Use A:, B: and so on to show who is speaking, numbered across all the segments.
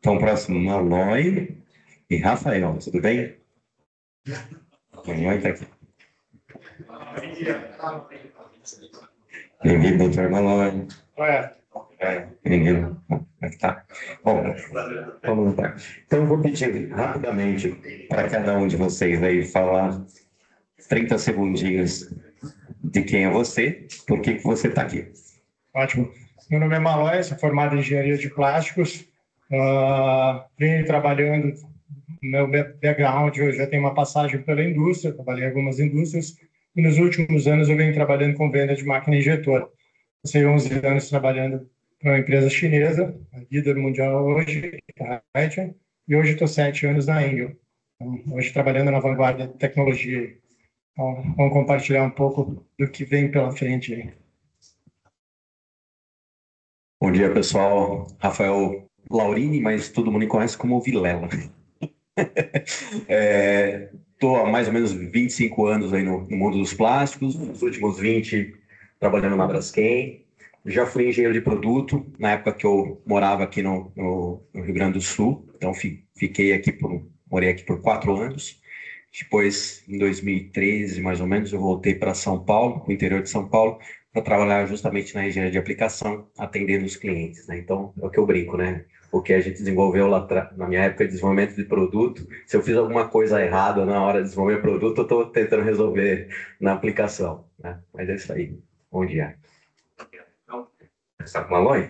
A: Então, próximo, Malloy e Rafael, tudo bem? Malloy está aqui. Bem-vindo, doutor Malloy. Menino, como é que tá? Bom, vamos lá. Então, eu vou pedir rapidamente para cada um de vocês aí falar 30 segundinhos de quem é você, por que você está aqui.
B: Ótimo. Meu nome é Malloy, sou formado em engenharia de plásticos. Venho trabalhando, meu background, eu já tenho uma passagem pela indústria, trabalhei em algumas indústrias, e nos últimos anos eu venho trabalhando com venda de máquina injetora. Passei 11 anos trabalhando para uma empresa chinesa, a líder mundial hoje, a Haier, e hoje estou 7 anos na Engel. Então, hoje trabalhando na vanguarda de tecnologia. Então, vamos compartilhar um pouco do que vem pela frente aí.
A: Bom dia, pessoal. Rafael Laurini, mas todo mundo me conhece como Vilela. Estou há mais ou menos 25 anos aí no mundo dos plásticos, nos últimos 20 trabalhando na Braskem. Já fui engenheiro de produto na época que eu morava aqui no Rio Grande do Sul, então morei aqui por 4 anos. Depois, em 2013, mais ou menos, eu voltei para São Paulo, o interior de São Paulo, para trabalhar justamente na engenharia de aplicação, atendendo os clientes, né? Então, é o que eu brinco, né? O que a gente desenvolveu lá na minha época de desenvolvimento de produto, se eu fiz alguma coisa errada na hora de desenvolver produto, eu estou tentando resolver na aplicação, né? Mas é isso aí. Bom dia. Está com Malloy?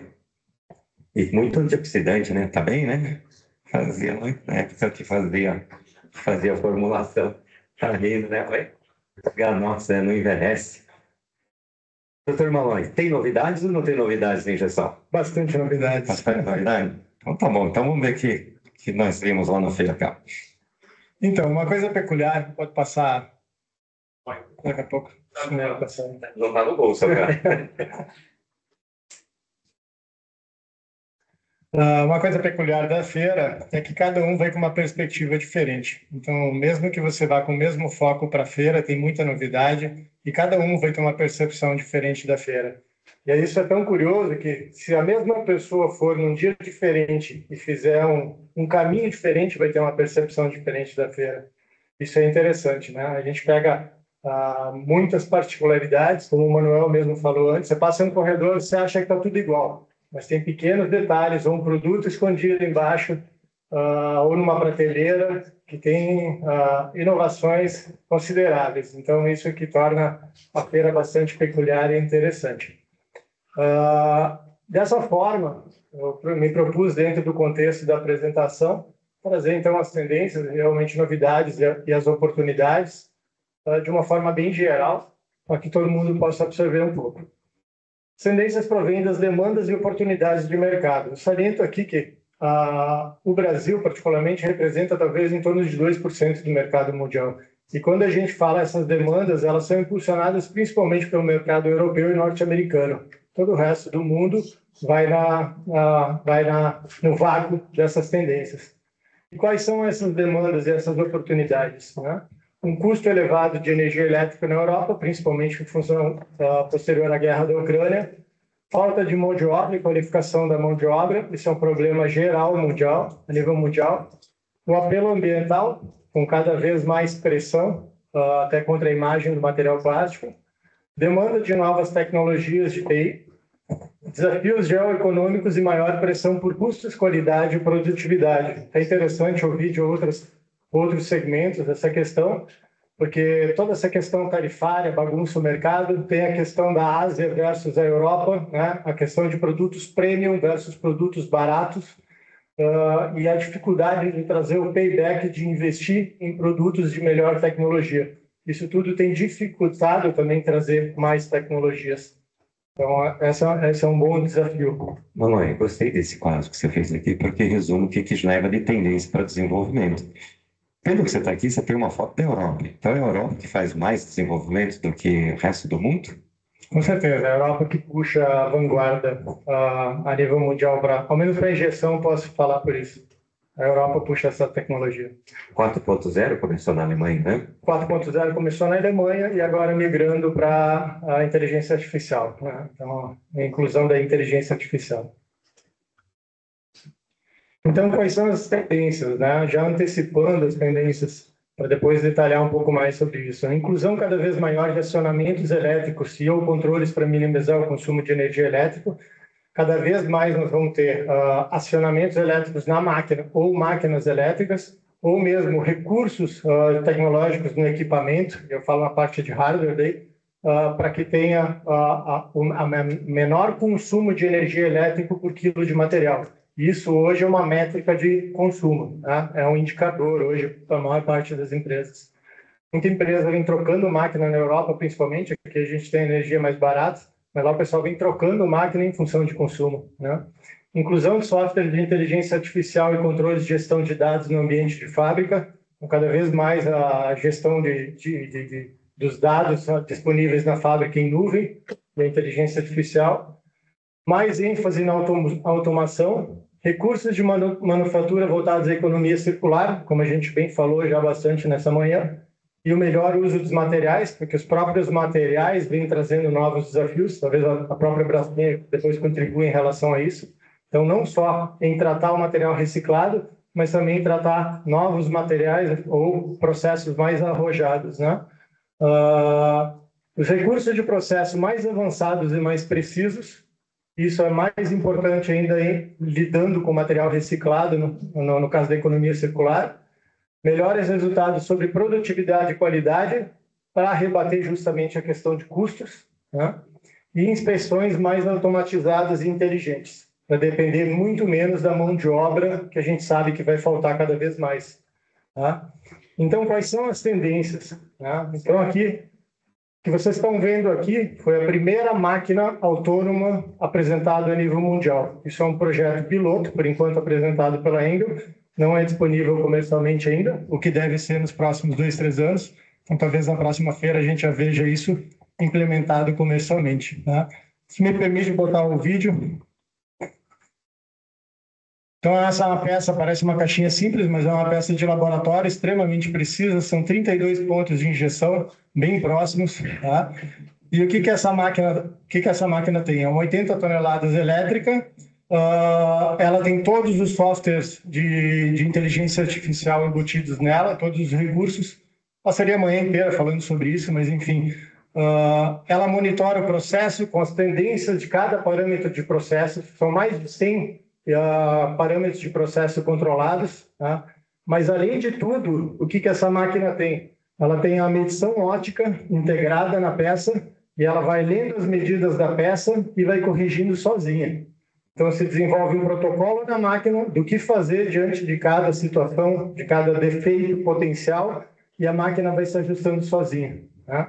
A: E muito antioxidante, né? Tá bem, né? Fazia, né? Na época que fazia a formulação. Tá rindo, né? Nossa, não envelhece. Doutor Malloy, tem novidades ou não tem novidades na injeção?
B: Bastante novidades.
A: Bastante novidade? Então tá bom, então vamos ver o que nós vimos lá na Feira Cap.
B: Então, uma coisa peculiar, pode passar daqui a pouco.
A: Não tá no bolso, cara.
B: Uma coisa peculiar da feira é que cada um vai com uma perspectiva diferente. Então, mesmo que você vá com o mesmo foco para a feira, tem muita novidade e cada um vai ter uma percepção diferente da feira. E aí isso é tão curioso que se a mesma pessoa for num dia diferente e fizer um caminho diferente, vai ter uma percepção diferente da feira. Isso é interessante, né? A gente pega muitas particularidades, como o Manuel mesmo falou antes, você passa em um corredor, você acha que está tudo igual. Mas tem pequenos detalhes, ou um produto escondido embaixo, ou numa prateleira, que tem inovações consideráveis. Então, isso que torna a feira bastante peculiar e interessante. Dessa forma, eu me propus, dentro do contexto da apresentação, trazer, então, as tendências, realmente novidades e as oportunidades, de uma forma bem geral, para que todo mundo possa absorver um pouco. Tendências provêm das demandas e oportunidades de mercado. Eu saliento aqui que o Brasil, particularmente, representa talvez em torno de 2% do mercado mundial. E quando a gente fala essas demandas, elas são impulsionadas principalmente pelo mercado europeu e norte-americano. Todo o resto do mundo vai no vácuo dessas tendências. E quais são essas demandas e essas oportunidades, né? Um custo elevado de energia elétrica na Europa, principalmente em função posterior à guerra da Ucrânia, falta de mão de obra e qualificação da mão de obra, isso é um problema geral mundial, a nível mundial, o apelo ambiental, com cada vez mais pressão, até contra a imagem do material plástico, demanda de novas tecnologias de TI, desafios geoeconômicos e maior pressão por custos, qualidade e produtividade. É interessante ouvir de outros segmentos essa questão, porque toda essa questão tarifária bagunça o mercado, tem a questão da Ásia versus a Europa, né? A questão de produtos premium versus produtos baratos, e a dificuldade de trazer o payback de investir em produtos de melhor tecnologia. Isso tudo tem dificultado também trazer mais tecnologias. Então, esse é um bom desafio.
A: Malloy, gostei desse quadro que você fez aqui, porque resume o que leva de tendência para desenvolvimento. Pelo que você está aqui, você tem uma foto da Europa. Então, é a Europa que faz mais desenvolvimento do que o resto do mundo?
B: Com certeza, a Europa que puxa a vanguarda a nível mundial, ao menos para injeção, posso falar por isso. A Europa puxa essa tecnologia.
A: 4.0 começou na Alemanha, né?
B: 4.0 começou na Alemanha e agora migrando para a inteligência artificial, né? Então, a inclusão da inteligência artificial. Então, quais são as tendências, né? Já antecipando as tendências, para depois detalhar um pouco mais sobre isso. A inclusão cada vez maior de acionamentos elétricos e ou controles para minimizar o consumo de energia elétrica. Cada vez mais nós vamos ter acionamentos elétricos na máquina ou máquinas elétricas, ou mesmo recursos tecnológicos no equipamento, eu falo na parte de hardware daí, para que tenha menor consumo de energia elétrica por quilo de material. Isso hoje é uma métrica de consumo, tá? É um indicador hoje para a maior parte das empresas. Muita empresa vem trocando máquina na Europa, principalmente, aqui a gente tem energia mais barata, mas lá o pessoal vem trocando máquina em função de consumo, né? Inclusão de software de inteligência artificial e controles de gestão de dados no ambiente de fábrica, com cada vez mais a gestão dos dados disponíveis na fábrica em nuvem, e a inteligência artificial. Mais ênfase na automação, recursos de manufatura voltados à economia circular, como a gente bem falou já bastante nessa manhã, e o melhor uso dos materiais, porque os próprios materiais vêm trazendo novos desafios, talvez a própria Braskem depois contribua em relação a isso. Então, não só em tratar o material reciclado, mas também em tratar novos materiais ou processos mais arrojados, né? Os recursos de processo mais avançados e mais precisos, isso é mais importante ainda lidando com material reciclado, no caso da economia circular. Melhores resultados sobre produtividade e qualidade para rebater justamente a questão de custos, né? E inspeções mais automatizadas e inteligentes, para depender muito menos da mão de obra, que a gente sabe que vai faltar cada vez mais, tá? Então, quais são as tendências, né? Então, aqui, o que vocês estão vendo aqui foi a primeira máquina autônoma apresentada a nível mundial. Isso é um projeto piloto, por enquanto apresentado pela Enel, não é disponível comercialmente ainda, o que deve ser nos próximos 2, 3 anos. Então, talvez na próxima feira a gente já veja isso implementado comercialmente, tá? Se me permite botar o vídeo. Então, essa é uma peça, parece uma caixinha simples, mas é uma peça de laboratório extremamente precisa, são 32 pontos de injeção, bem próximos, tá? E o que essa máquina tem? É uma 80 toneladas elétrica, ela tem todos os softwares de inteligência artificial embutidos nela, todos os recursos. Passaria a manhã inteira falando sobre isso, mas enfim. Ela monitora o processo com as tendências de cada parâmetro de processo, são mais de 100 parâmetros de processo controlados, tá? Mas, além de tudo, o que essa máquina tem? Ela tem a medição ótica integrada na peça e ela vai lendo as medidas da peça e vai corrigindo sozinha. Então, se desenvolve um protocolo na máquina do que fazer diante de cada situação, de cada defeito potencial, e a máquina vai se ajustando sozinha, tá?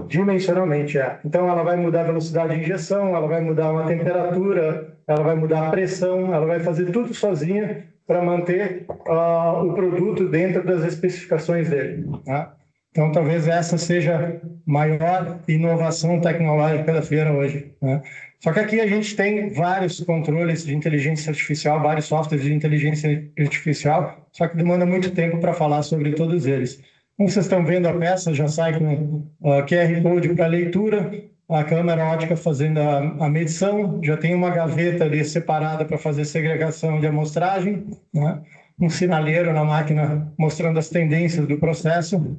B: Dimensionalmente, é. Então, ela vai mudar a velocidade de injeção, ela vai mudar uma temperatura, ela vai mudar a pressão, ela vai fazer tudo sozinha para manter o produto dentro das especificações dele, tá? Então, talvez essa seja a maior inovação tecnológica da feira hoje, né? Só que aqui a gente tem vários controles de inteligência artificial, vários softwares de inteligência artificial, só que demanda muito tempo para falar sobre todos eles. Como vocês estão vendo, a peça já sai com QR Code para leitura, a câmera ótica fazendo a medição, já tem uma gaveta ali separada para fazer segregação de amostragem, né? Um sinaleiro na máquina mostrando as tendências do processo,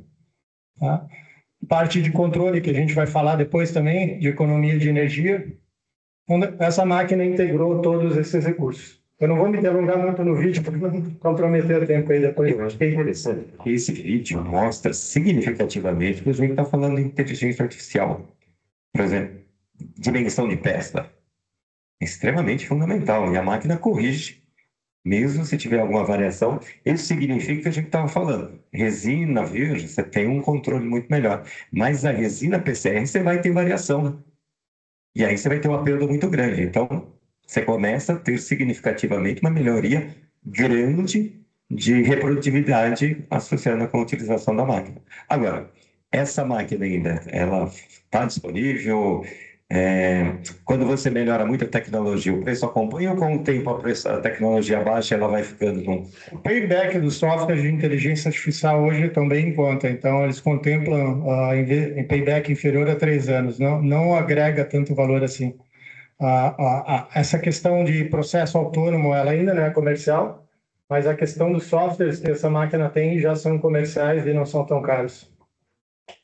B: tá? Parte de controle, que a gente vai falar depois também, de economia de energia. Essa máquina integrou todos esses recursos. Eu não vou me delongar muito no vídeo, para não comprometer o tempo aí depois.
A: Eu acho que é interessante que esse vídeo mostra significativamente que a gente está falando de inteligência artificial. Por exemplo, dimensão de peça. Extremamente fundamental. E a máquina corrige, mesmo se tiver alguma variação. Isso significa que a gente estava falando. Resina, veja, você tem um controle muito melhor. Mas a resina PCR você vai ter variação. E aí você vai ter uma perda muito grande. Então, você começa a ter significativamente uma melhoria grande de reprodutividade associada com a utilização da máquina. Agora, essa máquina ainda, ela está disponível? Quando você melhora muito a tecnologia, o preço acompanha ou com o tempo a tecnologia baixa ela vai ficando num...
B: O payback dos softwares de inteligência artificial hoje também em conta, então eles contemplam em payback inferior a 3 anos, não agrega tanto valor assim. essa questão de processo autônomo, ela ainda não é comercial, mas a questão dos softwares que essa máquina tem já são comerciais e não são tão caros.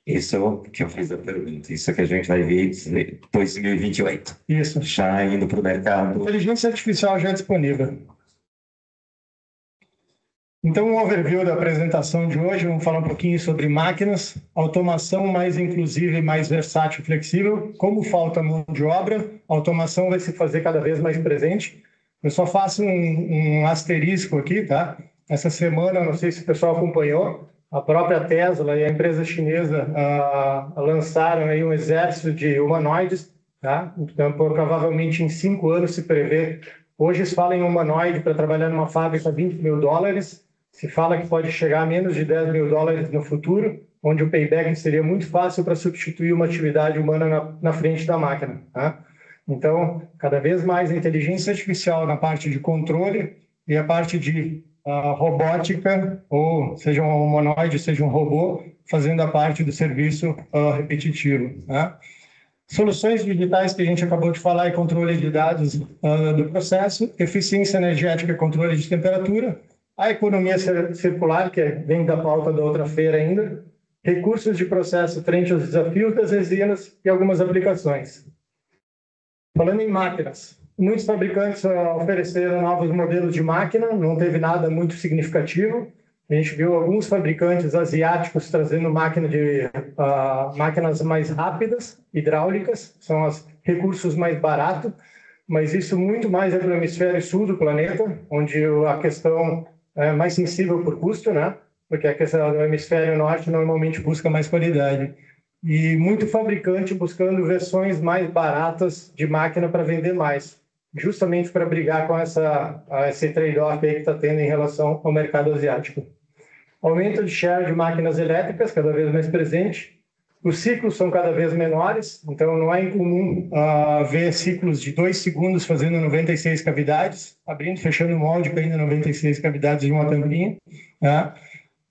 A: Isso é o que eu fiz a pergunta. Isso é que a gente vai ver em 2028.
B: Isso.
A: Já indo para o mercado.
B: Inteligência artificial já é disponível. Então, um overview da apresentação de hoje, vamos falar um pouquinho sobre máquinas, automação mais inclusiva, mais versátil e flexível. Como falta mão de obra, a automação vai se fazer cada vez mais presente. Eu só faço um asterisco aqui, tá? Essa semana, não sei se o pessoal acompanhou, a própria Tesla e a empresa chinesa lançaram aí um exército de humanoides, tá? Então, provavelmente em 5 anos se prevê. Hoje se fala em humanoide para trabalhar numa fábrica $20 mil. Se fala que pode chegar a menos de $10 mil no futuro, onde o payback seria muito fácil para substituir uma atividade humana na frente da máquina. Tá? Então, cada vez mais a inteligência artificial na parte de controle e a parte de robótica, ou seja um humanoide, seja um robô, fazendo a parte do serviço repetitivo. Tá? Soluções digitais que a gente acabou de falar e controle de dados do processo, eficiência energética e controle de temperatura, a economia circular, que vem da pauta da outra feira ainda, recursos de processo frente aos desafios das resinas e algumas aplicações. Falando em máquinas, muitos fabricantes ofereceram novos modelos de máquina, não teve nada muito significativo. A gente viu alguns fabricantes asiáticos trazendo máquinas mais rápidas, hidráulicas, são os recursos mais baratos, mas isso muito mais é para o hemisfério sul do planeta, onde a questão é mais sensível por custo, né? Porque a questão do hemisfério norte normalmente busca mais qualidade. E muito fabricante buscando versões mais baratas de máquina para vender mais, justamente para brigar com esse trade-off aí que está tendo em relação ao mercado asiático. Aumento de share de máquinas elétricas, cada vez mais presente. Os ciclos são cada vez menores, então não é incomum ver ciclos de 2 segundos fazendo 96 cavidades, abrindo e fechando o molde, caindo 96 cavidades de uma tampinha, tá?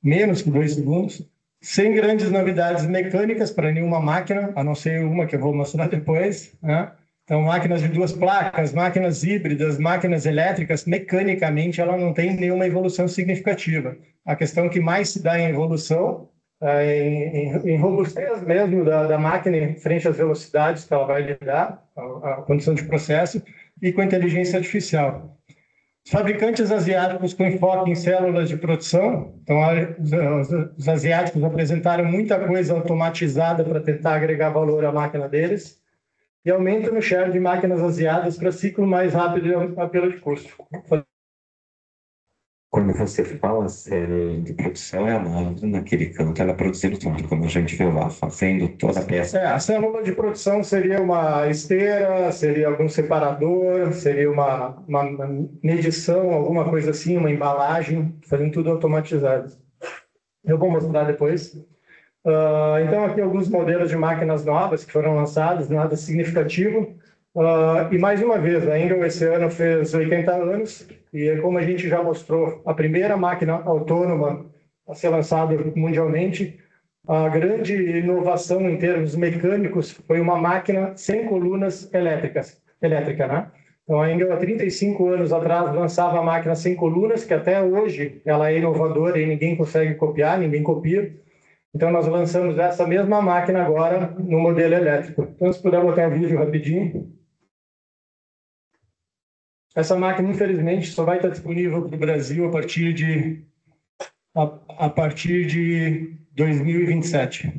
B: Menos que 2 segundos. Sem grandes novidades mecânicas para nenhuma máquina, a não ser uma que eu vou mostrar depois. Né? Então, máquinas de 2 placas, máquinas híbridas, máquinas elétricas, mecanicamente, ela não tem nenhuma evolução significativa. A questão que mais se dá em evolução em robustez mesmo da máquina em frente às velocidades que ela vai lidar, a condição de processo, e com inteligência artificial. Os fabricantes asiáticos com enfoque em células de produção, então os asiáticos apresentaram muita coisa automatizada para tentar agregar valor à máquina deles, e aumento no share de máquinas asiáticas para ciclo mais rápido e apelo de custo.
A: Quando você fala de produção, é a máquina naquele canto, ela produzindo tudo, como a gente vê lá, fazendo toda a peça.
B: A célula de produção seria uma esteira, seria algum separador, seria uma medição, alguma coisa assim, uma embalagem, fazendo tudo automatizado. Eu vou mostrar depois. Então, aqui alguns modelos de máquinas novas que foram lançados, nada significativo. E mais uma vez, a Engel esse ano fez 80 anos, e como a gente já mostrou, a primeira máquina autônoma a ser lançada mundialmente, a grande inovação em termos mecânicos foi uma máquina sem colunas elétrica, né? Então, a Engel, há 35 anos atrás, lançava a máquina sem colunas, que até hoje ela é inovadora e ninguém consegue copiar, ninguém copia. Então, nós lançamos essa mesma máquina agora no modelo elétrico. Então, se puder botar o vídeo rapidinho. Essa máquina, infelizmente, só vai estar disponível para o Brasil a partir de 2027.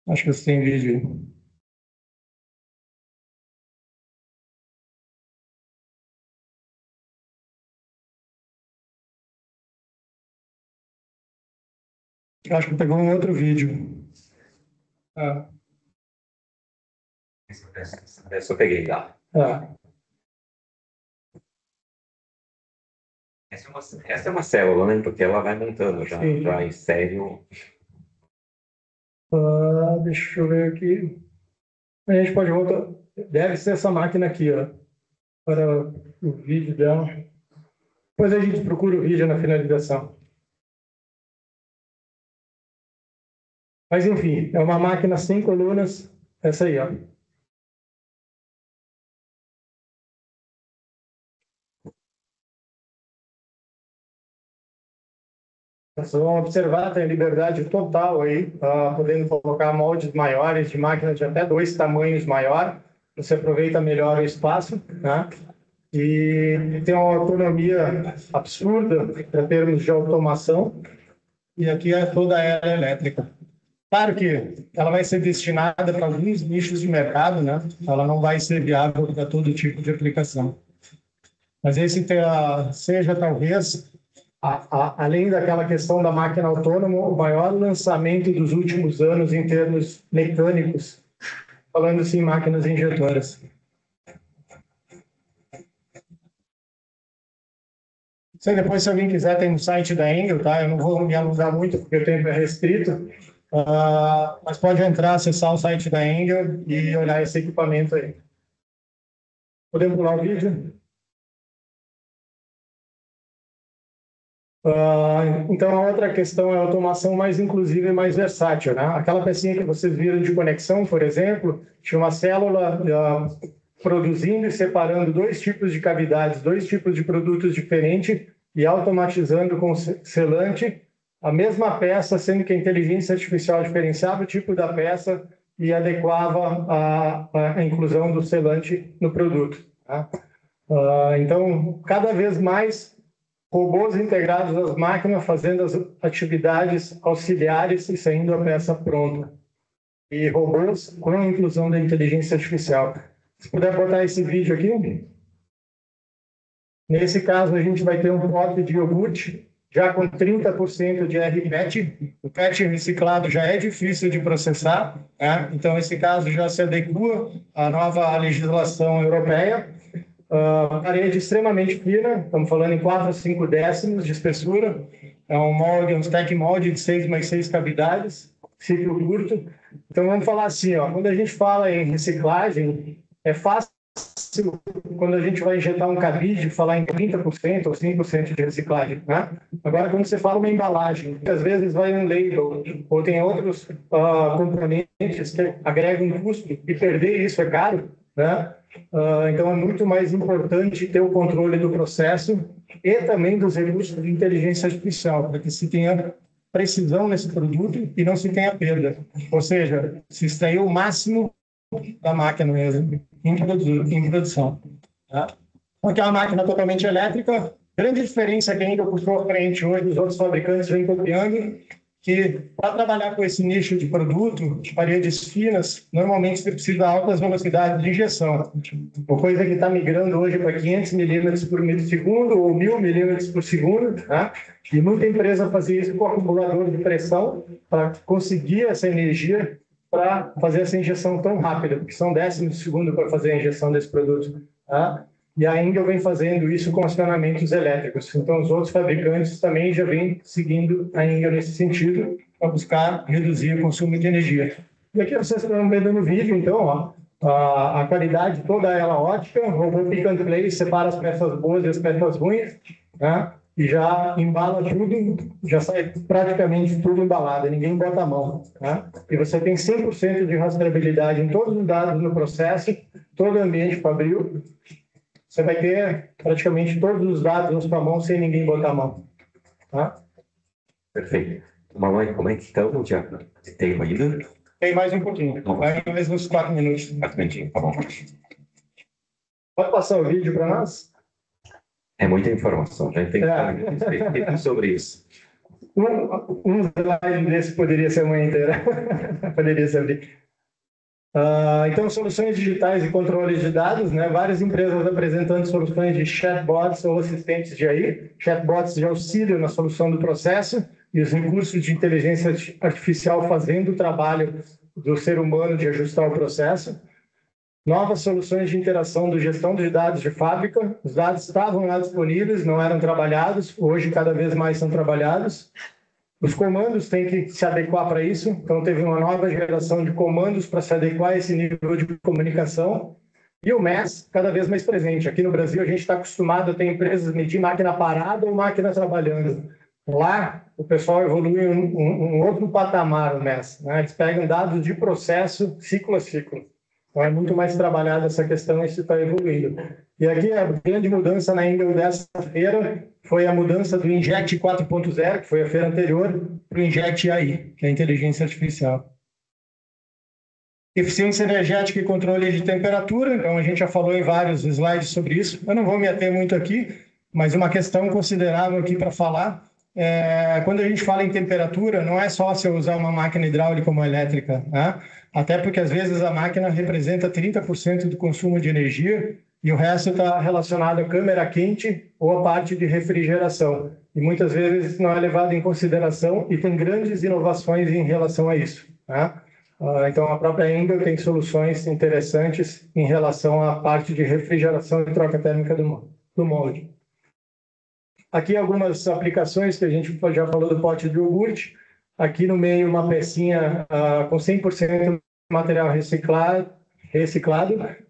B: Acho que você tem vídeo. Acho que pegou um outro vídeo.
A: Essa eu peguei lá. Essa é uma célula, né? Porque ela vai montando já em sério.
B: Deixa eu ver aqui. A gente pode voltar. Deve ser essa máquina aqui, ó, para o vídeo dela. Depois a gente procura o vídeo na finalização. Mas, enfim, é uma máquina sem colunas, Essa aí, ó. Vocês vão observar, tem liberdade total aí, podendo colocar moldes maiores de máquinas de até 2 tamanhos maior. Você aproveita melhor o espaço, né? E tem uma autonomia absurda em termos de automação. E aqui é toda ela elétrica. Claro que ela vai ser destinada para alguns nichos de mercado, né? Ela não vai ser viável para todo tipo de aplicação. Mas esse seja talvez, além daquela questão da máquina autônoma, o maior lançamento dos últimos anos em termos mecânicos, falando assim, máquinas injetoras. Depois, se alguém quiser, tem no site da Engel, tá? Eu não vou me alongar muito, porque o tempo é restrito, mas pode entrar, acessar o site da Engel e olhar esse equipamento aí. Podemos pular o vídeo? Então, a outra questão é a automação mais inclusiva e mais versátil, né? Aquela pecinha que vocês viram de conexão, por exemplo, tinha uma célula produzindo e separando 2 tipos de cavidades, 2 tipos de produtos diferentes e automatizando com selante a mesma peça, sendo que a inteligência artificial diferenciava o tipo da peça e adequava a inclusão do selante no produto. Tá? Então, cada vez mais robôs integrados às máquinas fazendo as atividades auxiliares e saindo a peça pronta. E robôs com a inclusão da inteligência artificial. Se puder botar esse vídeo aqui. Nesse caso, a gente vai ter um pote de iogurte, já com 30% de rPET. O PET reciclado já é difícil de processar, né? Então, nesse caso, já se adequa à nova legislação europeia. Parede extremamente fina, estamos falando em 4 a 5 décimos de espessura. É um molde, um stack molde de 6 mais 6 cavidades, ciclo curto. Então, vamos falar assim, ó, quando a gente fala em reciclagem, é fácil, quando a gente vai injetar um cabide, falar em 30% ou 5% de reciclagem, né? Agora, quando você fala uma embalagem, às vezes vai um label, ou tem outros componentes que agregam um custo, e perder isso é caro, né? Então, é muito mais importante ter o controle do processo e também dos recursos de inteligência artificial, para que se tenha precisão nesse produto e não se tenha perda. Ou seja, se extrair o máximo da máquina mesmo, em produção. Tá? Porque é uma máquina totalmente elétrica. Grande diferença que ainda puxou à frente hoje, os outros fabricantes vêm copiando, que para trabalhar com esse nicho de produto, de paredes finas, normalmente você precisa de altas velocidades de injeção. Uma coisa que está migrando hoje para 500 milímetros por segundo ou 1000 milímetros por segundo, tá? E muita empresa fazia isso com acumulador de pressão para conseguir essa energia para fazer essa injeção tão rápida, porque são décimos de segundo para fazer a injeção desse produto. Tá? E a Engel vem fazendo isso com acionamentos elétricos. Então, os outros fabricantes também já vêm seguindo a Engel nesse sentido, para buscar reduzir o consumo de energia. E aqui vocês estão vendo no vídeo, então, ó, a qualidade toda ela ótica, o robô pick and place, separa as peças boas e as peças ruins, né? E já embala tudo, já sai praticamente tudo embalado, ninguém bota a mão. Né? E você tem 100% de rastreabilidade em todos os dados no processo, todo o ambiente fabril. Você vai ter praticamente todos os dados na sua mão sem ninguém botar a mão. Tá?
A: Perfeito. Mamãe, como é que estamos? Já tem ainda?
B: Tem mais um pouquinho. Vai mais uns 4 minutos.
A: 4 minutinhos, tá bom.
B: Pode passar o vídeo para nós?
A: É muita informação, já tem que falar sobre isso.
B: Um slide desse poderia ser uma inteira. Poderia ser. Então, soluções digitais e controle de dados, né? Várias empresas apresentando soluções de chatbots ou assistentes de AI, chatbots de auxílio na solução do processo e os recursos de inteligência artificial fazendo o trabalho do ser humano de ajustar o processo. Novas soluções de interação de gestão de dados de fábrica. Os dados estavam lá disponíveis, não eram trabalhados, hoje cada vez mais são trabalhados. Os comandos têm que se adequar para isso, então teve uma nova geração de comandos para se adequar a esse nível de comunicação. E o MES cada vez mais presente. Aqui no Brasil a gente está acostumado a ter empresas medir máquina parada ou máquina trabalhando. Lá, o pessoal evolui um outro patamar, o MES, né? Eles pegam dados de processo ciclo a ciclo. Então, é muito mais trabalhada essa questão e isso está evoluindo. E aqui a grande mudança na Intel dessa feira foi a mudança do Inject 4.0, que foi a feira anterior, para o Inject AI, que é a inteligência artificial. Eficiência energética e controle de temperatura, então a gente já falou em vários slides sobre isso. Eu não vou me ater muito aqui, mas uma questão considerável aqui para falar quando a gente fala em temperatura, não é só você usar uma máquina hidráulica ou uma elétrica, né? Até porque às vezes a máquina representa 30% do consumo de energia e o resto está relacionado à câmera quente ou à parte de refrigeração. E muitas vezes não é levado em consideração e tem grandes inovações em relação a isso, né? Então, a própria Intel tem soluções interessantes em relação à parte de refrigeração e troca térmica do molde. Aqui algumas aplicações que a gente já falou do pote de iogurte. Aqui no meio uma pecinha com 100% material reciclado,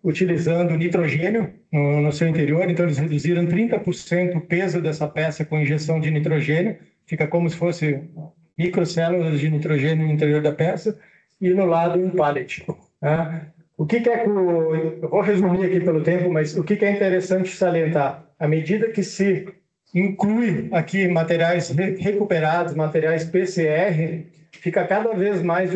B: utilizando nitrogênio no seu interior. Então, eles reduziram 30% o peso dessa peça com injeção de nitrogênio. Fica como se fosse microcélulas de nitrogênio no interior da peça. E no lado um pallet. Né? O que é eu vou resumir aqui pelo tempo, mas o que é interessante salientar? À medida que se inclui aqui materiais recuperados, materiais PCR, fica cada vez mais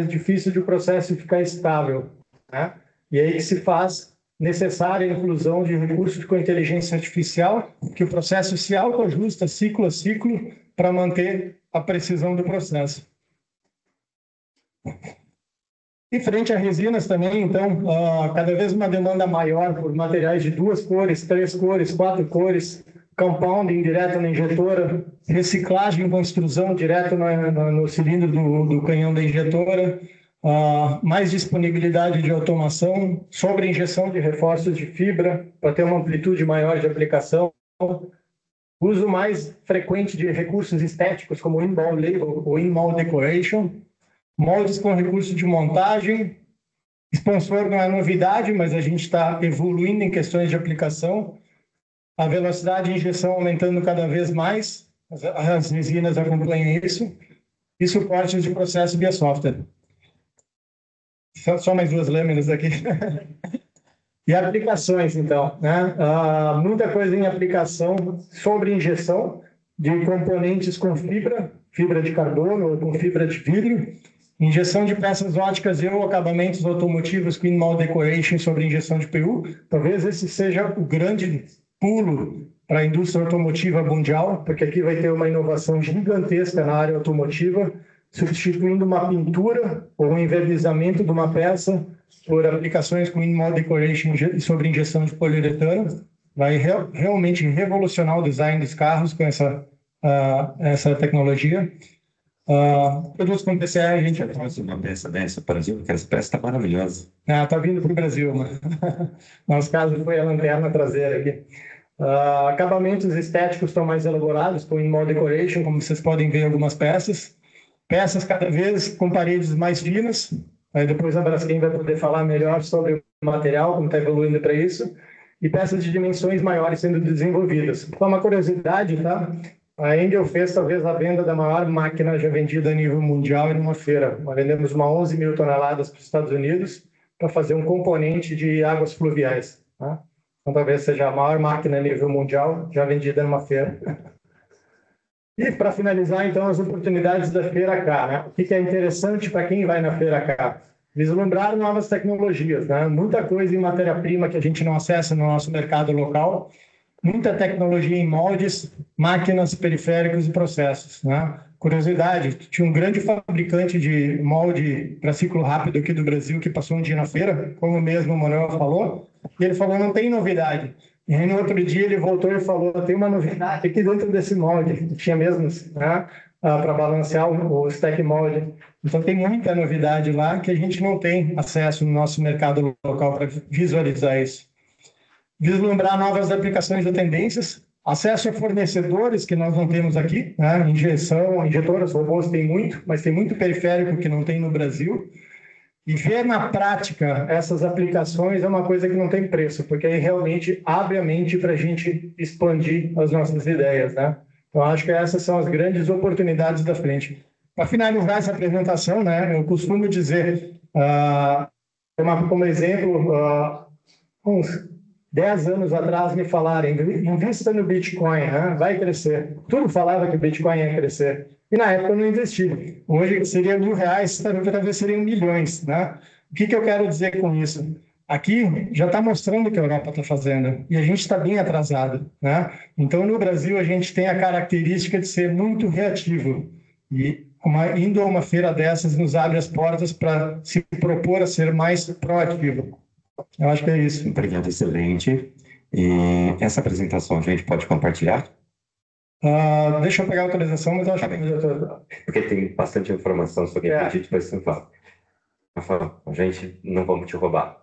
B: difícil de o processo ficar estável, né? E aí que se faz necessária a inclusão de recursos com inteligência artificial, que o processo se autoajusta ciclo a ciclo para manter a precisão do processo. E frente a resinas também, então, cada vez uma demanda maior por materiais de 2 cores, 3 cores, 4 cores, compounding direto na injetora, reciclagem com extrusão direto no cilindro do canhão da injetora, mais disponibilidade de automação, sobre injeção de reforços de fibra para ter uma amplitude maior de aplicação, uso mais frequente de recursos estéticos como in-mold label ou in-mold decoration, moldes com recurso de montagem. Sponsor não é novidade, mas a gente está evoluindo em questões de aplicação. A velocidade de injeção aumentando cada vez mais, as resinas acompanham isso, e suportes de processo via software. Só mais 2 lâminas aqui. E aplicações, então, né? Muita coisa em aplicação sobre injeção de componentes com fibra de carbono ou com fibra de vidro, injeção de peças óticas e ou acabamentos automotivos com in-mold decoration sobre injeção de PU. Talvez esse seja o grande pulo para a indústria automotiva mundial, porque aqui vai ter uma inovação gigantesca na área automotiva, substituindo uma pintura ou um envernizamento de uma peça por aplicações com in-mold decoration sobre injeção de poliuretano. Vai realmente revolucionar o design dos carros com essa tecnologia. Produtos com PCR, a gente já trouxe uma peça dessa para o Brasil, porque essa peça está maravilhosa. Está vindo para o Brasil, mas nosso caso foi a lanterna traseira aqui. Acabamentos estéticos estão mais elaborados, com in-mold decoration, como vocês podem ver algumas peças. Peças cada vez com paredes mais finas. Aí depois a Braskem vai poder falar melhor sobre o material, como está evoluindo para isso. E peças de dimensões maiores sendo desenvolvidas. Só uma curiosidade, tá? A Intel fez talvez a venda da maior máquina já vendida a nível mundial em uma feira. Nós vendemos 11 mil toneladas para os Estados Unidos para fazer um componente de águas fluviais. Tá? Então talvez seja a maior máquina a nível mundial já vendida numa feira. E para finalizar, então, as oportunidades da Feira K. Né? O que é interessante para quem vai na Feira K? Vislumbrar novas tecnologias. Né? Muita coisa em matéria-prima que a gente não acessa no nosso mercado local. Muita tecnologia em moldes, máquinas, periféricos e processos. Né? Curiosidade, tinha um grande fabricante de molde para ciclo rápido aqui do Brasil que passou um dia na feira, como mesmo o Manuel falou, e ele falou, não tem novidade. E aí, no outro dia, ele voltou e falou, tem uma novidade aqui dentro desse molde. Tinha mesmo, né? Para balancear o stack molde. Então, tem muita novidade lá que a gente não tem acesso no nosso mercado local para visualizar isso. Vislumbrar novas aplicações ou tendências, acesso a fornecedores que nós não temos aqui, né? Injetoras, robôs tem muito, mas tem muito periférico que não tem no Brasil. E ver na prática essas aplicações é uma coisa que não tem preço, porque aí realmente abre a mente para a gente expandir as nossas ideias, né? Então, acho que essas são as grandes oportunidades da frente. Para finalizar essa apresentação, né, eu costumo dizer, tomar como exemplo, uns 10 anos atrás me falaram, invista no Bitcoin, né? Vai crescer. Tudo falava que o Bitcoin ia crescer. E na época eu não investi. Hoje seria R$ 1.000, talvez seriam milhões, né? O que eu quero dizer com isso? Aqui já está mostrando o que a Europa está fazendo e a gente está bem atrasado, né? Então, no Brasil, a gente tem a característica de ser muito reativo e indo a uma feira dessas nos abre as portas para se propor a ser mais proativo. Eu acho que é isso.
A: Obrigado, excelente. E essa apresentação a gente pode compartilhar?
B: Deixa eu pegar a autorização, mas eu acho que eu já tô...
A: Porque tem bastante informação sobre a gente, depois você fala. Rafa, a gente não vamos te roubar.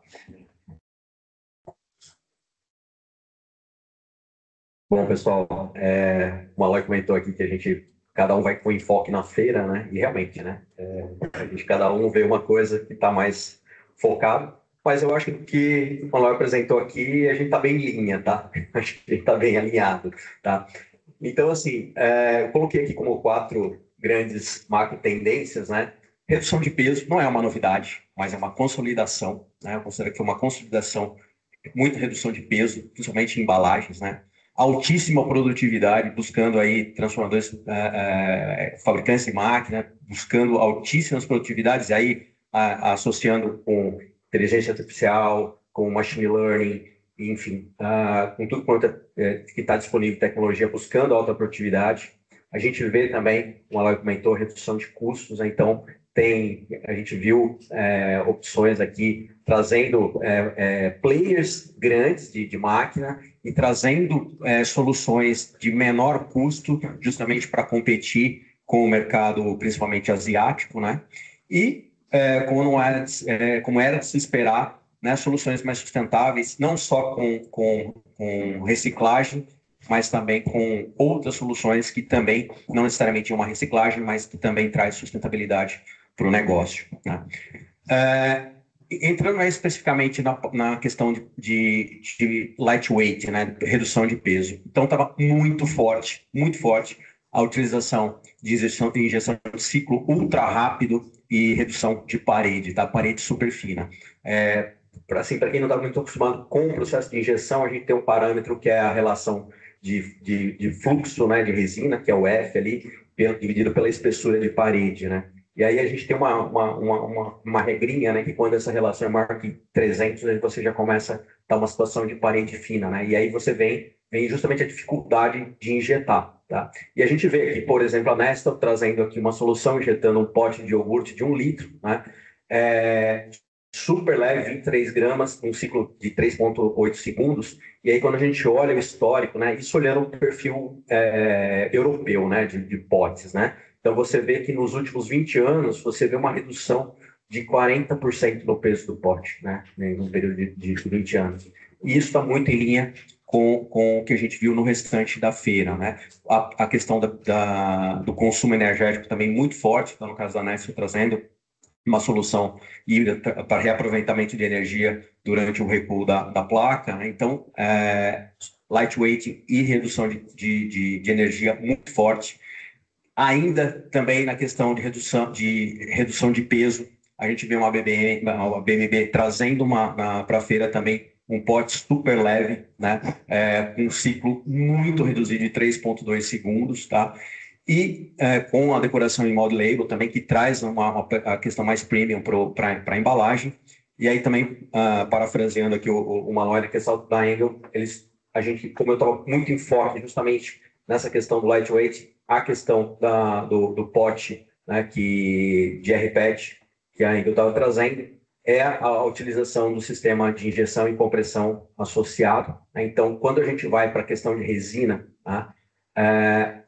A: Bom, pessoal, o Aloy comentou aqui que cada um vai com enfoque na feira, né? E realmente, né? Cada um vê uma coisa que está mais focado, mas eu acho que o Aloy apresentou aqui, a gente está bem em linha, tá? Acho que a gente está bem alinhado, tá? Então, assim, eu coloquei aqui como 4 grandes macro tendências, né? Redução de peso não é uma novidade, mas é uma consolidação, né? Eu considero que é uma consolidação, muita redução de peso, principalmente em embalagens, né? Altíssima produtividade, buscando aí transformadores, fabricantes de máquina, buscando altíssimas produtividades, aí associando com inteligência artificial, com machine learning, enfim, com tudo quanto que está disponível de tecnologia, buscando alta produtividade. A gente vê também, como ela comentou, redução de custos, né? Então, a gente viu opções aqui trazendo players grandes de máquina e trazendo soluções de menor custo, justamente para competir com o mercado, principalmente asiático, né? E, como era de se esperar, né, soluções mais sustentáveis, não só com reciclagem, mas também com outras soluções que também, não necessariamente uma reciclagem, mas que também traz sustentabilidade para o negócio, né? Entrando mais especificamente na questão de lightweight, né, redução de peso. Então, estava muito forte a utilização de injeção de ciclo ultra rápido e redução de parede, tá? Parede super fina. Para quem não está muito acostumado com o processo de injeção, a gente tem um parâmetro que é a relação de fluxo, né, de resina, que é o F ali, dividido pela espessura de parede, né? E aí a gente tem uma regrinha, né, que quando essa relação é maior que 300, aí você já começa a dar uma situação de parede fina, né? E aí você vem justamente a dificuldade de injetar, tá? E a gente vê aqui, por exemplo, a Nestlé trazendo aqui uma solução, injetando um pote de iogurte de 1 litro, né? Super leve, 23 gramas, um ciclo de 3,8 segundos. E aí, quando a gente olha o histórico, né, isso olhando o perfil europeu, né, de potes, né? Então, você vê que nos últimos 20 anos, você vê uma redução de 40% no preço do pote, né, no período de 20 anos. E isso está muito em linha com o que a gente viu no restante da feira, né? A questão do consumo energético também muito forte, então, no caso da Nestlé, trazendo uma solução híbrida para reaproveitamento de energia durante o recuo da placa, né? Então, lightweight e redução de energia muito forte. Ainda também na questão de redução de peso, a gente vê uma BMB trazendo para a feira também um pote super leve, né? Com um ciclo muito reduzido de 3,2 segundos, tá? E com a decoração em mod label também, que traz a questão mais premium para a embalagem. E aí também, parafraseando aqui o Manuel, a questão da Engel, como eu estava muito em foco justamente nessa questão do lightweight, a questão do pote, né, de RPET, que a Engel estava trazendo, é a utilização do sistema de injeção e compressão associado, né? Então, quando a gente vai para a questão de resina, tá?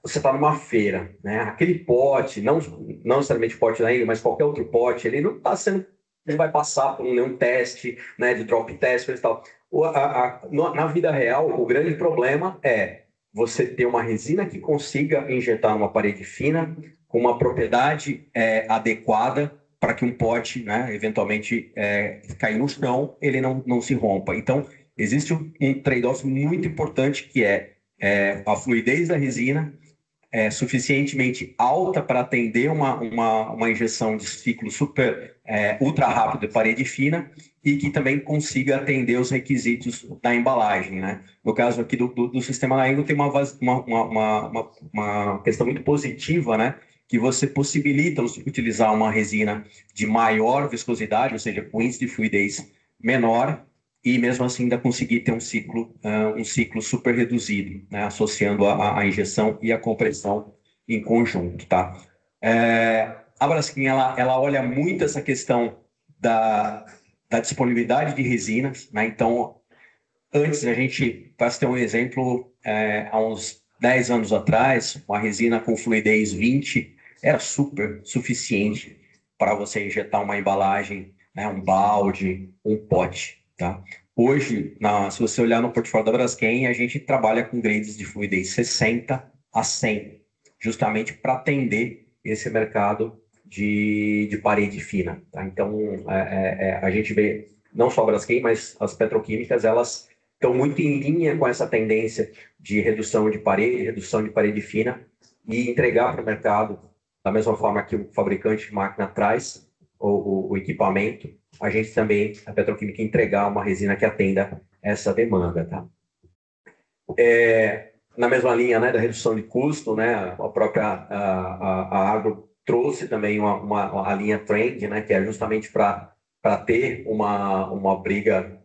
A: Você está numa feira, né? Aquele pote, não necessariamente pote da Engel, mas qualquer outro pote, ele não está sendo, não vai passar por nenhum teste, né, de drop test e tal. Na vida real, o grande problema é você ter uma resina que consiga injetar numa parede fina, com uma propriedade adequada para que um pote, né, eventualmente cair no chão, ele não se rompa. Então, existe um trade-off muito importante que é a fluidez da resina suficientemente alta para atender uma injeção de ciclo ultra rápido de parede fina e que também consiga atender os requisitos da embalagem, né? No caso aqui do sistema Laengo tem uma questão muito positiva, né? Que você possibilita utilizar uma resina de maior viscosidade, ou seja, com índice de fluidez menor, e mesmo assim ainda conseguir ter um ciclo super reduzido, né? Associando a injeção e a compressão em conjunto, tá? A Braskem, ela olha muito essa questão da disponibilidade de resinas, né? Então, antes, a gente, para ter um exemplo, há uns 10 anos atrás, uma resina com fluidez 20 era super suficiente para você injetar uma embalagem, né, um balde, um pote, tá? Hoje, se você olhar no portfólio da Braskem, a gente trabalha com grades de fluidez 60 a 100, justamente para atender esse mercado de parede fina, tá? Então, a gente vê não só a Braskem, mas as petroquímicas, elas estão muito em linha com essa tendência de redução de parede fina e entregar para o mercado da mesma forma que o fabricante de máquina traz o equipamento, a gente também, a petroquímica, entregar uma resina que atenda essa demanda, tá? Na mesma linha, né, da redução de custo, né, a própria Agro trouxe também a linha Trend, né, que é justamente para ter uma briga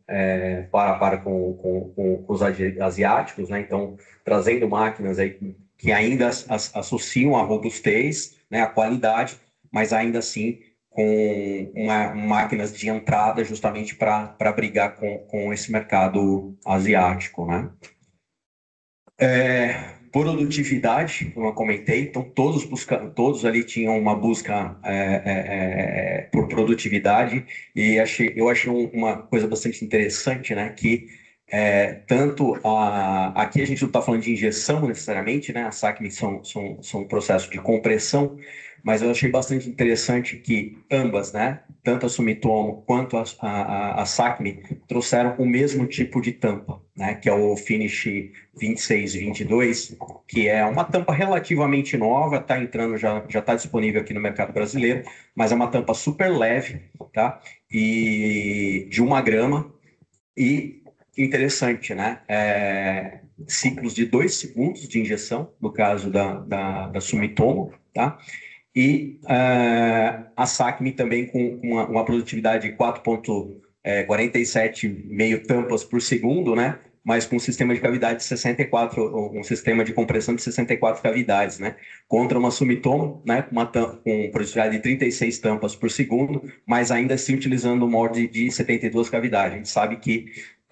A: para com os asiáticos, né? Então, trazendo máquinas aí que ainda associam a robustez, né, a qualidade, mas ainda assim com máquinas de entrada justamente para brigar com esse mercado asiático, né? Produtividade, como eu comentei, então todos ali tinham uma busca por produtividade e eu achei uma coisa bastante interessante, né, que aqui a gente não está falando de injeção necessariamente, né, a SACMI são um processo de compressão, mas eu achei bastante interessante que ambas, né, tanto a Sumitomo quanto a SACMI trouxeram o mesmo tipo de tampa, né, que é o Finish 2622, que é uma tampa relativamente nova, está entrando, já está disponível aqui no mercado brasileiro, mas é uma tampa super leve, tá? E de 1 grama, e interessante, né? Ciclos de 2 segundos de injeção, no caso da Sumitomo, tá? E a SACMI também com uma produtividade de 4,47 meio tampas por segundo, né? Mas com um sistema de cavidade de 64, um sistema de compressão de 64 cavidades, né? Contra uma Sumitomo, né? Com produtividade de 36 tampas por segundo, mas ainda assim utilizando um molde de 72 cavidades. A gente sabe que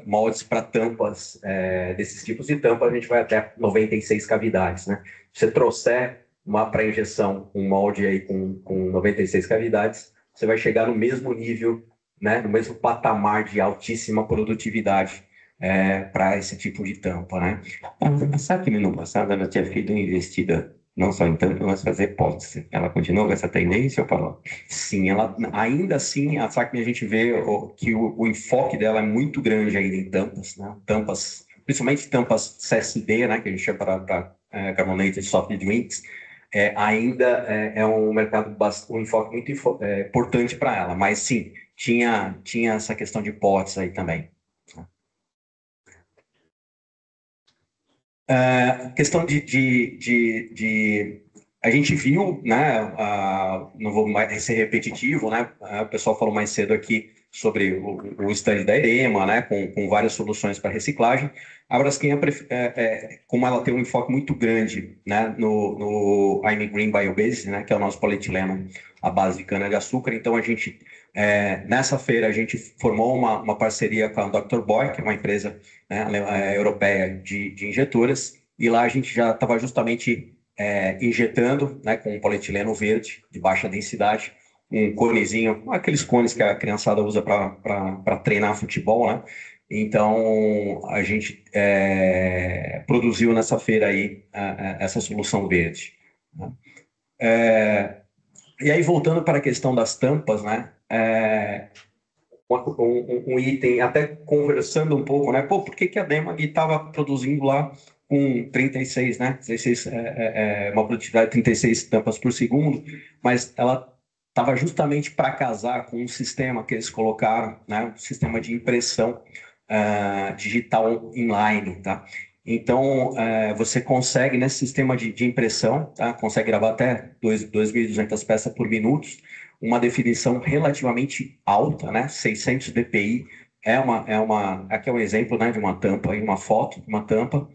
A: moldes para tampas, desses tipos de tampa, a gente vai até 96 cavidades, né? Se você trouxer para injeção um molde aí com 96 cavidades, você vai chegar no mesmo nível, né, no mesmo patamar de altíssima produtividade para esse tipo de tampa, né? Sabe que no passado ela tinha feito uma investida não só em tampa, mas fazer epóxi. Ela continuou com essa tendência ou parou? Sim, ela ainda assim, a SACMI a gente vê que o enfoque dela é muito grande ainda em tampas, né? Tampas, principalmente tampas CSD, né, que a gente chama para Carbonated Soft Drinks, ainda é um mercado, um enfoque muito importante para ela, mas sim, tinha essa questão de potes aí também. Questão a gente viu, né, não vou mais ser repetitivo, né, o pessoal falou mais cedo aqui sobre o stand da Erema, né, com várias soluções para reciclagem. A Braskem, como ela tem um enfoque muito grande, né, no I'm Green Biobase, né, que é o nosso polietileno à base de cana-de-açúcar, então nessa feira a gente formou uma parceria com a Dr. Boy, que é uma empresa, né, europeia de injetoras, e lá a gente já estava justamente injetando, né, com um polietileno verde de baixa densidade, um conezinho, aqueles cones que a criançada usa para treinar futebol, né? Então, a gente produziu nessa feira aí essa solução verde, né? E aí, voltando para a questão das tampas, né? Um item, até conversando um pouco, né? Pô, por que a Demag estava produzindo lá com 36, né? 36, uma produtividade de 36 tampas por segundo, mas ela estava justamente para casar com um sistema que eles colocaram, né? Um sistema de impressão digital inline, tá? Então, você consegue, nesse sistema de impressão, tá? Consegue gravar até 2.200 peças por minuto, uma definição relativamente alta, né? 600 dpi, aqui é um exemplo, né, de uma tampa, uma foto de uma tampa,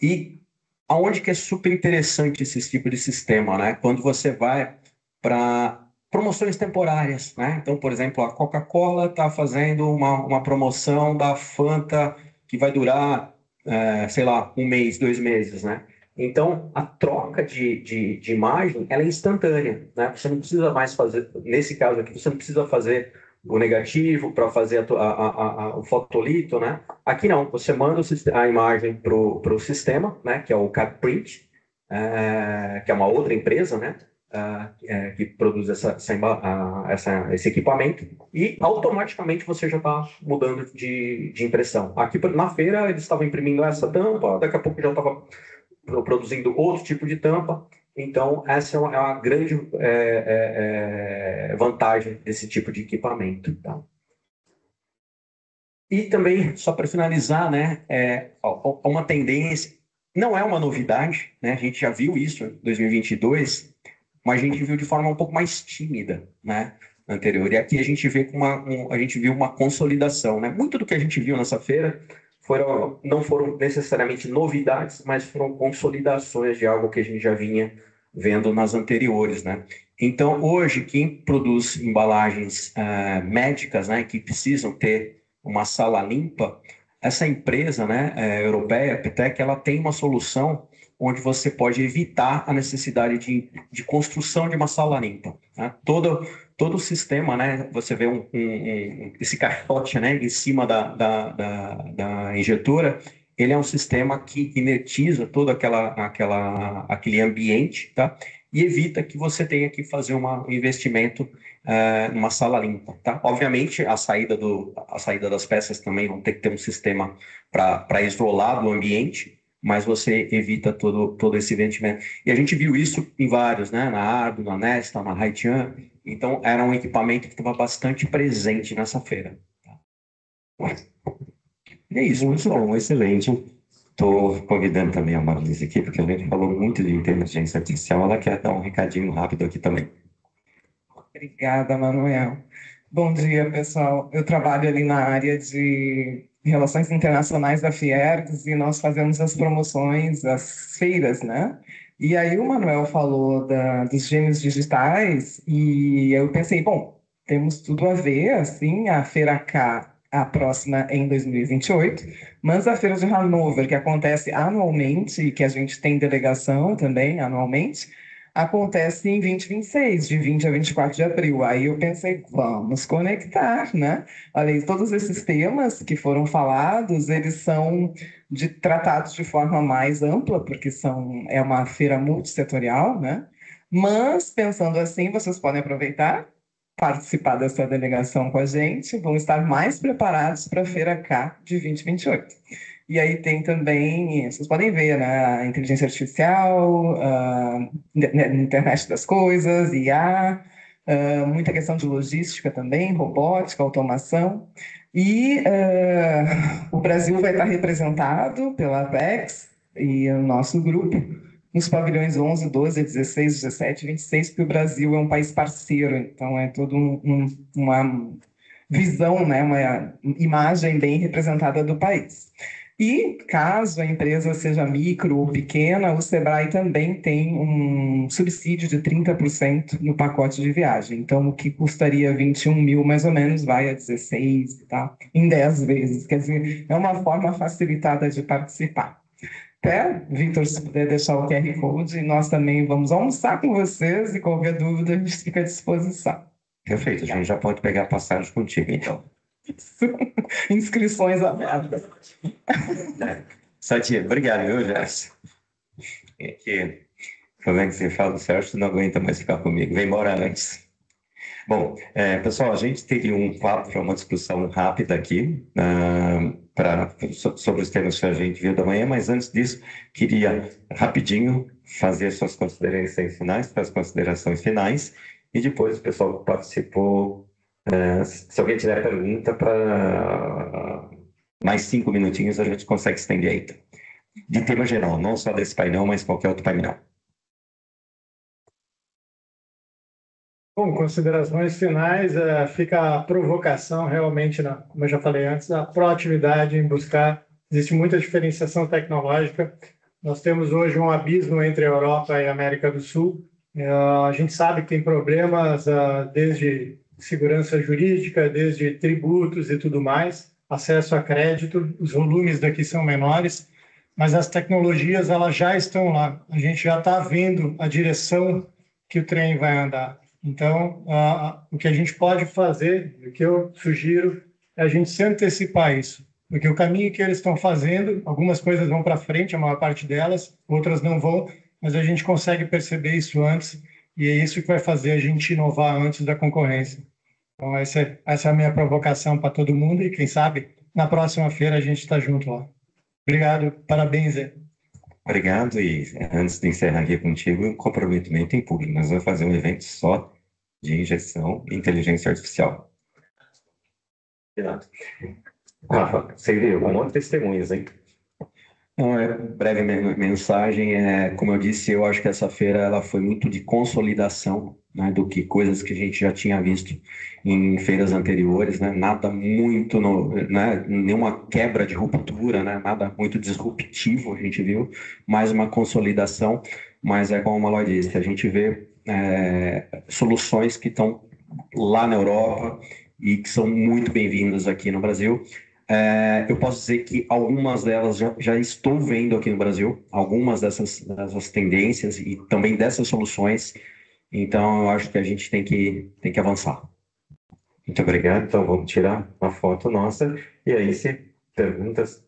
A: e aonde que é super interessante esse tipo de sistema, né? Quando você vai para promoções temporárias, né? Então, por exemplo, a Coca-Cola está fazendo uma promoção da Fanta que vai durar, sei lá, um mês, 2 meses, né? Então, a troca de imagem, ela é instantânea, né? Você não precisa mais fazer, nesse caso aqui, você não precisa fazer o negativo para fazer o fotolito, né? Aqui não, você manda a imagem para o sistema, né? Que é o CapPrint, que é uma outra empresa, né? Que produz esse equipamento, e automaticamente você já está mudando de impressão. Aqui na feira eles estavam imprimindo essa tampa, daqui a pouco já estava produzindo outro tipo de tampa. Então, essa é uma grande vantagem desse tipo de equipamento. Tá? E também, só para finalizar, né, uma tendência, não é uma novidade, né, a gente já viu isso em 2022, mas a gente viu de forma um pouco mais tímida, né, anterior. E aqui a gente vê a gente viu uma consolidação, né? Muito do que a gente viu nessa feira não foram necessariamente novidades, mas foram consolidações de algo que a gente já vinha vendo nas anteriores, né? Então, hoje, quem produz embalagens médicas, né, que precisam ter uma sala limpa, essa empresa, né, europeia, a Petec, ela tem uma solução onde você pode evitar a necessidade de construção de uma sala limpa. Né? Todo o sistema, né, você vê esse caixote, né, em cima da injetora, ele é um sistema que inertiza todo aquele ambiente, tá? E evita que você tenha que fazer um investimento numa sala limpa, tá? Obviamente, a saída das peças também vão ter que ter um sistema para isolar do ambiente, mas você evita todo esse investimento. E a gente viu isso em vários, né? Na Ardo, na Nesta, na Haitian. Então, era um equipamento que estava bastante presente nessa feira.
C: E é isso, muito bom, excelente. Estou convidando também a Marlise aqui, porque a gente falou muito de inteligência artificial, ela quer dar um recadinho rápido aqui também.
D: Obrigada, Manuel. Bom dia, pessoal. Eu trabalho ali na área de Relações Internacionais da Fiergs e nós fazemos as promoções, as feiras, né? E aí o Manuel falou dos gêmeos digitais e eu pensei, bom, temos tudo a ver, assim, a Feira K, a próxima é em 2028, mas a Feira de Hannover, que acontece anualmente e que a gente tem delegação também anualmente, acontece em 2026, de 20 a 24 de abril. Aí eu pensei, vamos conectar, né? Olha aí, todos esses temas que foram falados, eles são tratados de forma mais ampla, porque é uma feira multissetorial, né? Mas, pensando assim, vocês podem aproveitar, participar dessa delegação com a gente, vão estar mais preparados para a Feira K de 2028. E aí tem também, vocês podem ver, né, a inteligência artificial, a internet das coisas, IA, muita questão de logística também, robótica, automação. E o Brasil vai estar representado pela Apex e o nosso grupo nos pavilhões 11, 12, 16, 17, 26, porque o Brasil é um país parceiro, então é toda uma visão, né, uma imagem bem representada do país. E caso a empresa seja micro ou pequena, o Sebrae também tem um subsídio de 30% no pacote de viagem. Então, o que custaria 21 mil, mais ou menos, vai a 16, tá? Em 10 vezes. Quer dizer, é uma forma facilitada de participar. Até, Vitor, se puder deixar o QR Code, nós também vamos almoçar com vocês e qualquer dúvida a gente fica à disposição.
C: Perfeito, a gente já pode pegar passagem contigo, então.
D: Inscrições abertas.
C: Satia, obrigado, viu, Gerson? Como é que você fala, o Sérgio não aguenta mais ficar comigo, vem embora antes. Bom, pessoal, a gente teria um papo para uma discussão rápida aqui sobre os temas que a gente viu da manhã, mas antes disso, queria rapidinho fazer suas considerações finais, suas considerações finais, e depois o pessoal que participou, se alguém tiver pergunta, para mais 5 minutinhos a gente consegue estender aí. De tema geral, não só desse painel, mas qualquer outro painel.
B: Bom, considerações finais, fica a provocação realmente, como eu já falei antes, a proatividade em buscar. Existe muita diferenciação tecnológica. Nós temos hoje um abismo entre a Europa e a América do Sul. A gente sabe que tem problemas desde segurança jurídica, desde tributos e tudo mais, acesso a crédito, os volumes daqui são menores, mas as tecnologias elas já estão lá. A gente já está vendo a direção que o trem vai andar. Então, o que a gente pode fazer, o que eu sugiro, é a gente se antecipar a isso. Porque o caminho que eles estão fazendo, algumas coisas vão para frente, a maior parte delas, outras não vão, mas a gente consegue perceber isso antes, e é isso que vai fazer a gente inovar antes da concorrência. Então, essa é a minha provocação para todo mundo, e quem sabe, na próxima feira a gente está junto lá. Obrigado, parabéns, Zé.
C: Obrigado, e antes de encerrar aqui contigo, um comprometimento em público. Nós vamos fazer um evento só de injeção e inteligência artificial. Rafa, você viu um monte de testemunhas, hein?
A: Não, breve mensagem, como eu disse, eu acho que essa feira ela foi muito de consolidação, né, do que coisas que a gente já tinha visto em feiras anteriores, né, nada muito, né, nenhuma quebra de ruptura, né, nada muito disruptivo a gente viu, mais uma consolidação, mas como o Malloy disse, a gente vê soluções que estão lá na Europa e que são muito bem-vindas aqui no Brasil. Eu posso dizer que algumas delas já estou vendo aqui no Brasil, algumas dessas tendências e também dessas soluções. Então, eu acho que a gente tem que avançar.
C: Muito obrigado. Então, vamos tirar uma foto nossa. E aí, se perguntas,